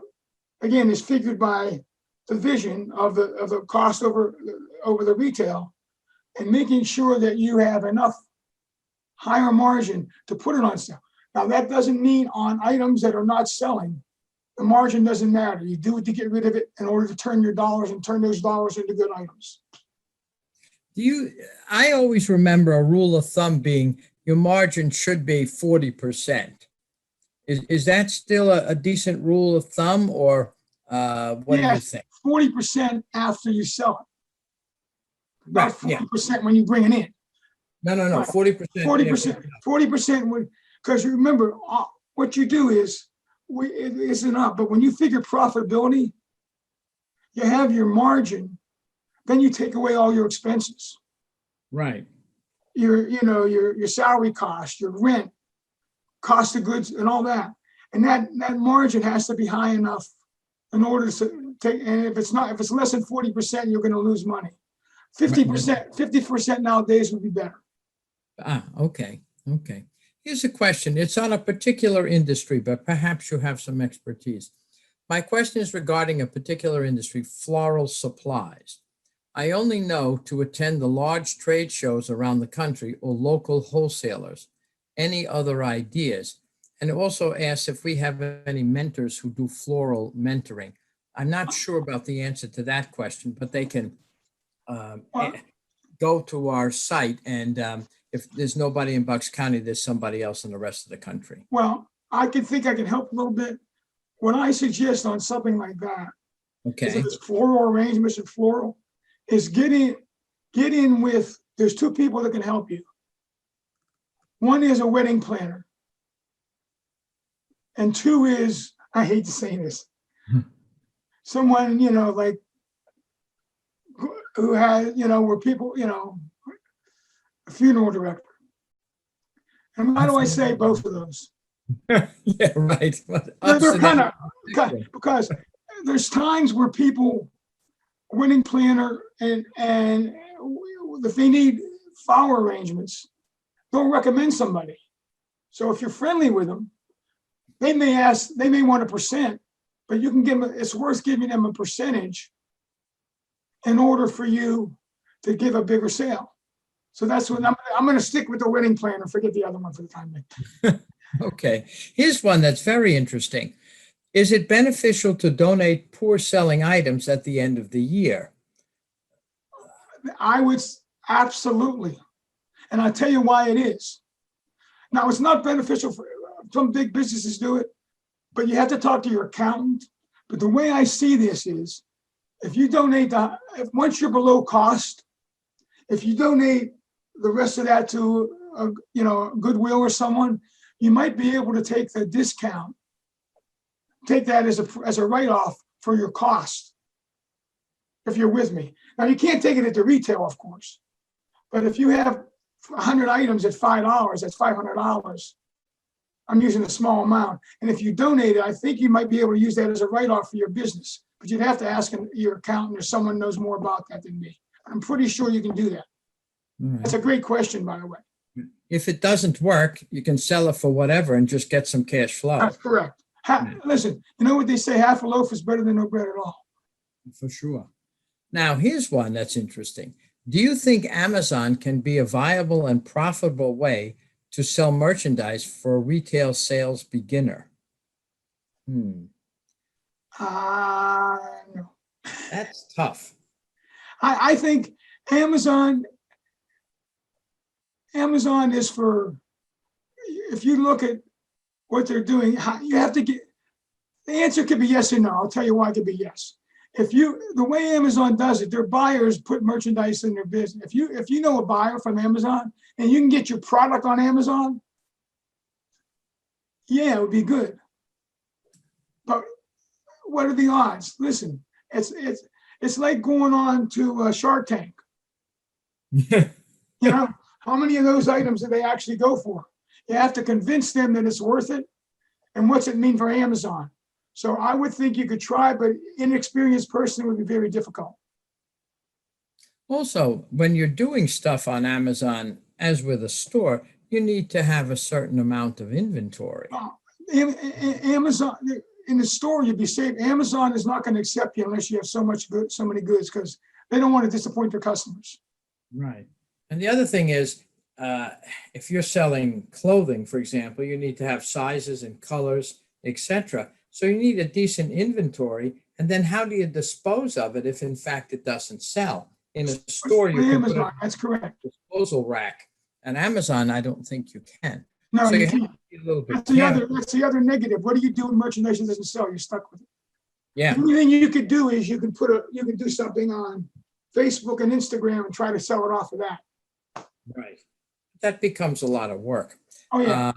[SPEAKER 3] again, is figured by division of the cost over the retail, and making sure that you have enough higher margin to put it on sale. Now, that doesn't mean on items that are not selling, the margin doesn't matter. You do it to get rid of it in order to turn your dollars and turn those dollars into good items.
[SPEAKER 2] I always remember a rule of thumb being your margin should be 40%. Is that still a decent rule of thumb, or what do you think?
[SPEAKER 3] 40% after you sell it.
[SPEAKER 2] Right,
[SPEAKER 3] Not 40% when you bring it in.
[SPEAKER 2] No, 40%.
[SPEAKER 3] 40%, because you remember what you do is, it isn't up, but when you figure profitability, you have your margin, then you take away all your expenses.
[SPEAKER 2] Right.
[SPEAKER 3] Your salary cost, your rent, cost of goods, and all that. And that margin has to be high enough in order to take, and if it's less than 40%, you're going to lose money. 50% nowadays would be better.
[SPEAKER 2] Okay. Here's a question. It's on a particular industry, but perhaps you have some expertise. My question is regarding a particular industry, floral supplies. I only know to attend the large trade shows around the country or local wholesalers. Any other ideas? And it also asks if we have any mentors who do floral mentoring. I'm not sure about the answer to that question, but they can go to our site, and if there's nobody in Bucks County, there's somebody else in the rest of the country.
[SPEAKER 3] Well, I think I can help a little bit. What I suggest on something like that,
[SPEAKER 2] okay,
[SPEAKER 3] is if it's floral arrangements and floral, is get in with, there's two people that can help you. One is a wedding planner. And two is, I hate to say this, someone, like who had, were people, a funeral director. And why do I say both of those?
[SPEAKER 2] Yeah, right.
[SPEAKER 3] They're kind of, because there's times where people, wedding planner, and if they need flower arrangements, they'll recommend somebody. So if you're friendly with them, they may want a percent, but you can give them, it's worth giving them a percentage in order for you to give a bigger sale. So that's what I'm going to stick with the wedding planner, forget the other one for the time being.
[SPEAKER 2] Okay. Here's one that's very interesting. Is it beneficial to donate poor selling items at the end of the year?
[SPEAKER 3] I would absolutely. And I'll tell you why it is. Now, it's not beneficial for some big businesses do it, but you have to talk to your accountant. But the way I see this is, if you donate once you're below cost, if you donate the rest of that to Goodwill or someone, you might be able to take the discount, take that as a write-off for your cost, if you're with me. Now, you can't take it at the retail, of course, but if you have 100 items at $5, that's $500. I'm using a small amount. And if you donate it, I think you might be able to use that as a write-off for your business. But you'd have to ask your accountant or someone knows more about that than me. I'm pretty sure you can do that.
[SPEAKER 2] Right.
[SPEAKER 3] That's a great question, by the way.
[SPEAKER 2] If it doesn't work, you can sell it for whatever and just get some cash flow.
[SPEAKER 3] That's correct. Listen, you know what they say, half a loaf is better than no bread at all.
[SPEAKER 2] For sure. Now, here's one that's interesting. Do you think Amazon can be a viable and profitable way to sell merchandise for a retail sales beginner?
[SPEAKER 3] No.
[SPEAKER 2] That's tough.
[SPEAKER 3] I think Amazon is for, if you look at what they're doing, you have to get, the answer could be yes or no. I'll tell you why it could be yes. The way Amazon does it, their buyers put merchandise in their business. If you know a buyer from Amazon and you can get your product on Amazon, yeah, it would be good. But what are the odds? Listen, it's like going on to Shark Tank. How many of those items do they actually go for? You have to convince them that it's worth it. And what's it mean for Amazon? So I would think you could try, but inexperienced person would be very difficult.
[SPEAKER 2] Also, when you're doing stuff on Amazon, as with a store, you need to have a certain amount of inventory.
[SPEAKER 3] Amazon, in the store, you'd be safe. Amazon is not going to accept you unless you have so many goods, because they don't want to disappoint their customers.
[SPEAKER 2] Right. And the other thing is, if you're selling clothing, for example, you need to have sizes and colors, etc. So you need a decent inventory. And then how do you dispose of it if, in fact, it doesn't sell? In a store, you can put a
[SPEAKER 3] that's correct.
[SPEAKER 2] disposal rack. And Amazon, I don't think you can.
[SPEAKER 3] No,
[SPEAKER 2] so
[SPEAKER 3] you
[SPEAKER 2] you
[SPEAKER 3] can't.
[SPEAKER 2] have to be a little bit
[SPEAKER 3] That's the other negative. What do you do when merchandise doesn't sell? You're stuck with it.
[SPEAKER 2] Yeah.
[SPEAKER 3] The only thing you could do is you can do something on Facebook and Instagram and try to sell it off of that.
[SPEAKER 2] Right. That becomes a lot of work.
[SPEAKER 3] Oh, yeah.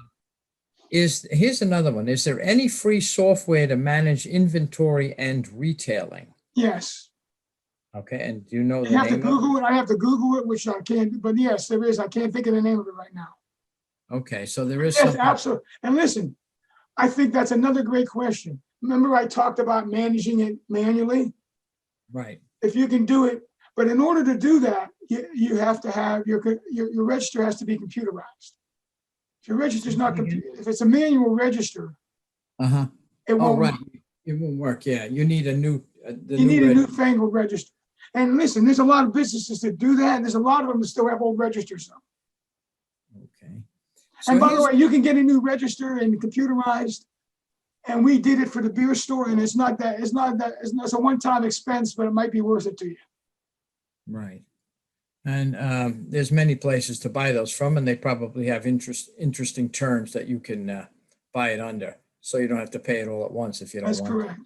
[SPEAKER 2] Here's another one. Is there any free software to manage inventory and retailing?
[SPEAKER 3] Yes.
[SPEAKER 2] Okay. And do you know the
[SPEAKER 3] You have to
[SPEAKER 2] name
[SPEAKER 3] Google it. I have to Google it, which I can't, but yes, there is. I can't think of the name of it right now.
[SPEAKER 2] Okay. So there is
[SPEAKER 3] Yes,
[SPEAKER 2] something.
[SPEAKER 3] absolutely. And listen, I think that's another great question. Remember I talked about managing it manually? Right. If you can do it, but in order to do that, you have to have your register has to be computerized. If your register is not, if it's a manual register, it won't work.
[SPEAKER 2] It won't work. Yeah, you need a new.
[SPEAKER 3] You need a newfangled register. And listen, there's a lot of businesses that do that, and there's a lot of them that still have old registers.
[SPEAKER 2] Okay.
[SPEAKER 3] And by the way, you can get a new register and computerized. And we did it for the beer store, and it's a one-time expense, but it might be worth it to you.
[SPEAKER 2] Right. And there's many places to buy those from, and they probably have interesting terms that you can buy it under, so you don't have to pay it all at once if you don't want.
[SPEAKER 3] That's correct.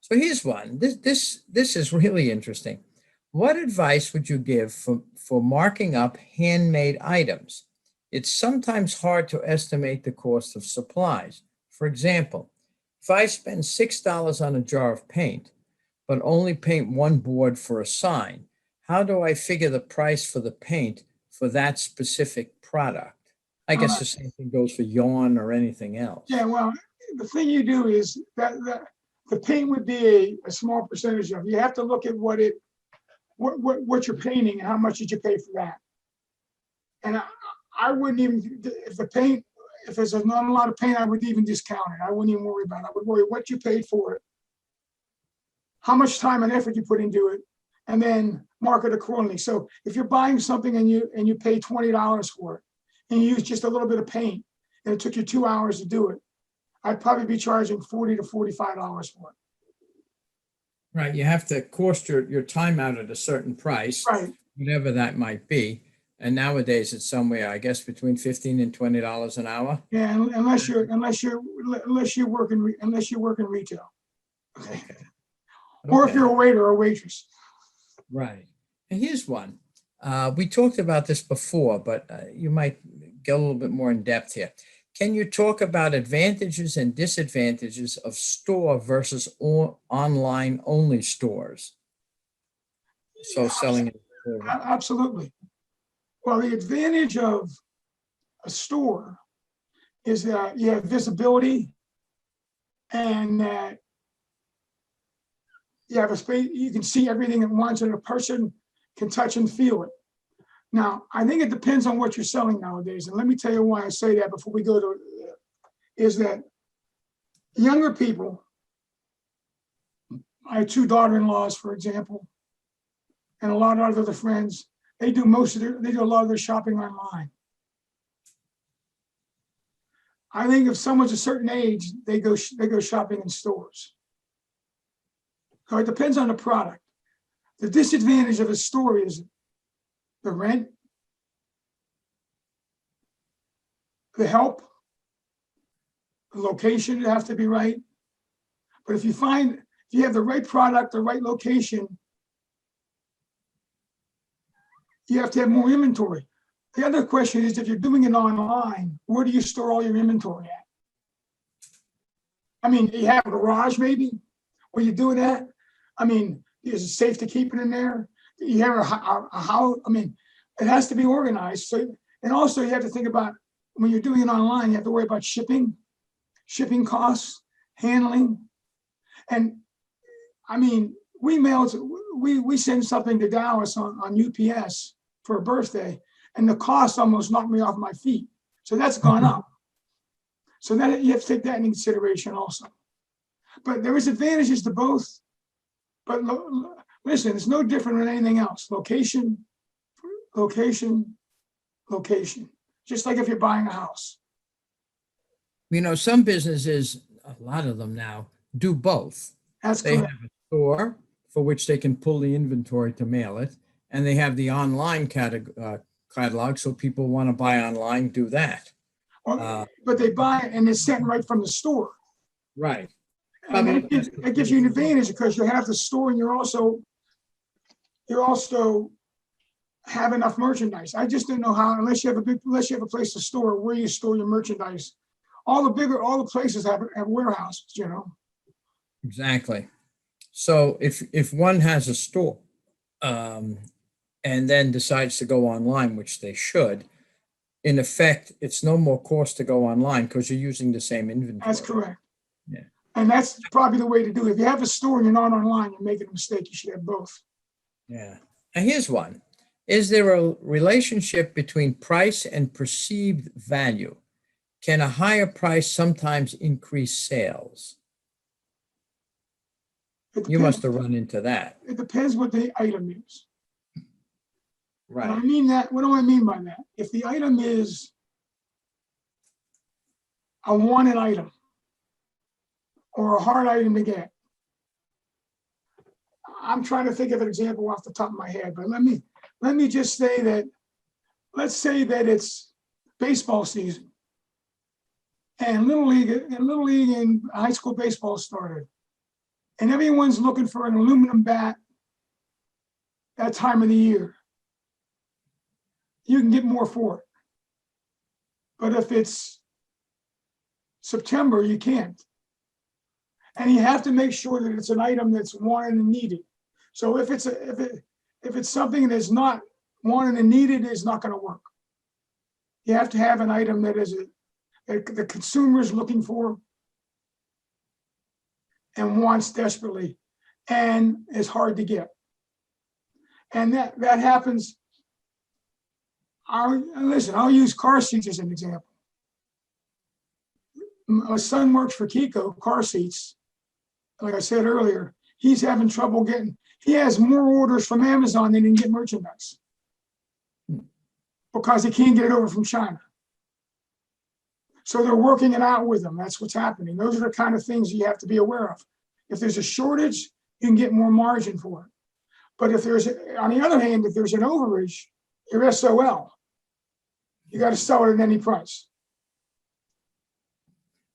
[SPEAKER 2] So here's one. This is really interesting. What advice would you give for marking up handmade items? It's sometimes hard to estimate the cost of supplies. For example, if I spend $6 on a jar of paint, but only paint one board for a sign, how do I figure the price for the paint for that specific product? I guess the same thing goes for yarn or anything else.
[SPEAKER 3] Yeah, well, the thing you do is that the paint would be a small percentage of. You have to look at what you're painting and how much did you pay for that. And I wouldn't even, if there's not a lot of paint, I would even discount it. I wouldn't even worry about it. I would worry what you paid for it, how much time and effort you put into it, and then mark it accordingly. So if you're buying something and you pay $20 for it, and you use just a little bit of paint, and it took you 2 hours to do it, I'd probably be charging $40 to $45 for it.
[SPEAKER 2] Right, you have to cost your time out at a certain price,
[SPEAKER 3] Right.
[SPEAKER 2] whatever that might be. And nowadays it's somewhere, I guess, between $15 and $20 an hour.
[SPEAKER 3] Yeah, unless you work in retail, okay. Or if you're a waiter or a waitress.
[SPEAKER 2] Right. And here's one. We talked about this before, but you might get a little bit more in depth here. Can you talk about advantages and disadvantages of store versus online only stores? So selling it.
[SPEAKER 3] Absolutely. Well, the advantage of a store is that you have visibility and that you have a space, you can see everything at once and a person can touch and feel it. Now, I think it depends on what you're selling nowadays. And let me tell you why I say that before we go to, is that younger people, my two daughter-in-laws, for example, and a lot of other friends, they do a lot of their shopping online. I think if someone's a certain age, they go shopping in stores. So it depends on the product. The disadvantage of a store is the rent, the help, the location would have to be right. But if you have the right product, the right location, you have to have more inventory. The other question is, if you're doing it online, where do you store all your inventory at? I mean, you have a garage maybe where you do that. I mean, is it safe to keep it in there? You have a house. I mean, it has to be organized. So, and also you have to think about when you're doing it online, you have to worry about shipping costs, handling. And I mean, we send something to Dallas on UPS for a birthday, and the cost almost knocked me off my feet. So that's gone up. So that you have to take that into consideration also. But there is advantages to both. But listen, it's no different than anything else. Location, location, location. Just like if you're buying a house.
[SPEAKER 2] You know, some businesses, a lot of them now, do both.
[SPEAKER 3] That's
[SPEAKER 2] They
[SPEAKER 3] correct.
[SPEAKER 2] have a store for which they can pull the inventory to mail it, and they have the online catalog, so people want to buy online, do that.
[SPEAKER 3] But they buy it and it's sent right from the store.
[SPEAKER 2] Right.
[SPEAKER 3] And that gives you an advantage because you have the store and you also have enough merchandise. I just don't know how, unless you have a place to store where you store your merchandise. All the places have warehouses, you know.
[SPEAKER 2] Exactly. So if one has a store and then decides to go online, which they should, in effect, it's no more cost to go online because you're using the same inventory.
[SPEAKER 3] That's correct.
[SPEAKER 2] Yeah.
[SPEAKER 3] And that's probably the way to do it. If you have a store and you're not online, you're making a mistake. You should have both.
[SPEAKER 2] Yeah. And here's one. Is there a relationship between price and perceived value? Can a higher price sometimes increase sales? You must have run into that.
[SPEAKER 3] It depends what the item is.
[SPEAKER 2] Right.
[SPEAKER 3] And I mean that, what do I mean by that? If the item is a wanted item or a hard item to get, I'm trying to think of an example off the top of my head, but let me just say that, let's say that it's baseball season and Little League and high school baseball started. And everyone's looking for an aluminum bat that time of the year. You can get more for it. But if it's September, you can't. And you have to make sure that it's an item that's wanted and needed. So if If it's something that's not wanted and needed, it's not going to work. You have to have an item that that the consumer is looking for and wants desperately and is hard to get. And that happens. I'll use car seats as an example. My son works for Kiko car seats. Like I said earlier, he's having trouble he has more orders from Amazon than he can get merchandise because he can't get it over from China. So they're working it out with him. That's what's happening. Those are the kind of things you have to be aware of. If there's a shortage, you can get more margin for it. But if on the other hand, if there's an overage, you're SOL. You got to sell it at any price.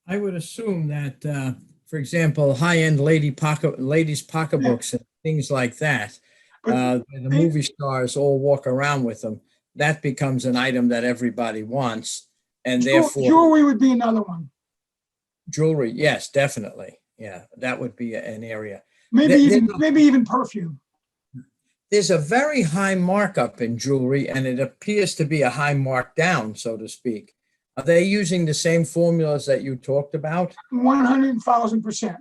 [SPEAKER 2] I would assume that, for example, high-end ladies' pocketbooks and things like that, the movie stars all walk around with them. That becomes an item that everybody wants, and therefore
[SPEAKER 3] jewelry would be another one.
[SPEAKER 2] Jewelry, yes, definitely, yeah, that would be an area.
[SPEAKER 3] Maybe even perfume.
[SPEAKER 2] There's a very high markup in jewelry, and it appears to be a high markdown, so to speak. Are they using the same formulas that you talked about?
[SPEAKER 3] 100,000%.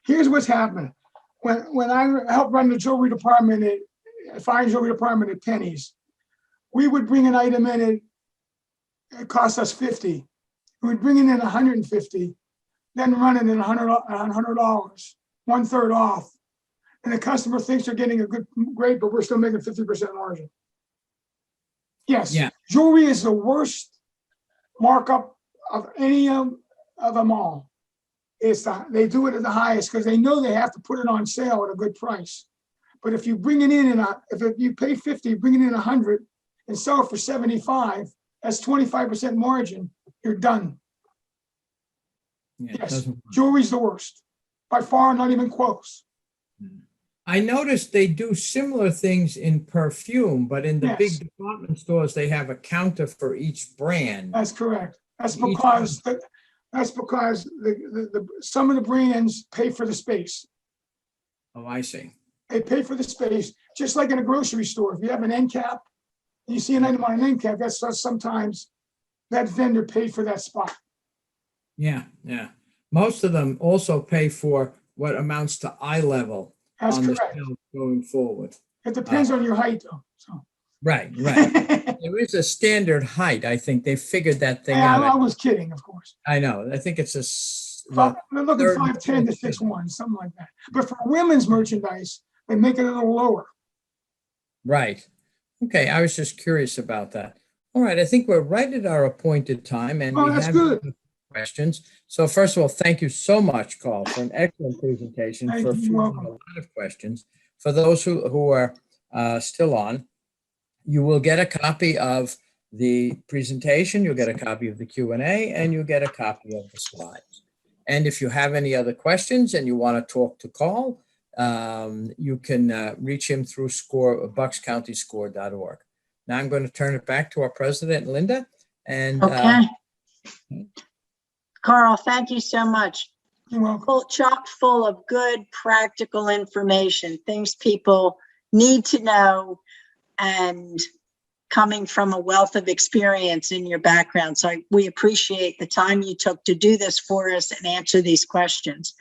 [SPEAKER 3] Here's what's happening. When I helped run the jewelry department fine jewelry department at Penny's, we would bring an item in, it cost us $50. We'd bring it in 150, then run it in $100, 1/3 off. And the customer thinks they're getting a great, but we're still making 50% margin. Yes, yeah. Jewelry is the worst markup of any of them all. They do it at the highest because they know they have to put it on sale at a good price. But if you bring it in, if you pay 50, bring it in 100 and sell it for 75, that's 25% margin. You're done.
[SPEAKER 2] Yeah,
[SPEAKER 3] yes, jewelry's the worst. By far, not even close.
[SPEAKER 2] I noticed they do similar things in perfume, but in the big department stores, they have a counter for each brand.
[SPEAKER 3] That's correct. That's because some of the brands pay for the space.
[SPEAKER 2] Oh, I see.
[SPEAKER 3] They pay for the space, just like in a grocery store. If you have an end cap, and you see an item on an end cap, that's sometimes that vendor paid for that spot.
[SPEAKER 2] Yeah, yeah. Most of them also pay for what amounts to eye level.
[SPEAKER 3] That's
[SPEAKER 2] on
[SPEAKER 3] correct.
[SPEAKER 2] The shelf going forward.
[SPEAKER 3] It depends on your height, though. So.
[SPEAKER 2] Right. There is a standard height. I think they figured that thing out.
[SPEAKER 3] I was kidding, of course.
[SPEAKER 2] I know. I think it's
[SPEAKER 3] they're looking 5'10" to 6'1", something like that. But for women's merchandise, they make it a little lower.
[SPEAKER 2] Right. Okay. I was just curious about that. All right. I think we're right at our appointed time, and we
[SPEAKER 3] that's
[SPEAKER 2] have
[SPEAKER 3] good.
[SPEAKER 2] Questions. So first of all, thank you so much, Carl, for an excellent presentation.
[SPEAKER 3] You're welcome.
[SPEAKER 2] A lot of questions. For those who are still on, you will get a copy of the presentation, you'll get a copy of the Q&A, and you'll get a copy of the slides. And if you have any other questions and you want to talk to Carl, you can reach him through buckscountyscore.org. Now I'm going to turn it back to our president, Linda. And
[SPEAKER 1] okay. Carl, thank you so much.
[SPEAKER 3] You're welcome.
[SPEAKER 1] Chock full of good, practical information, things people need to know, and coming from a wealth of experience in your background. So we appreciate the time you took to do this for us and answer these questions.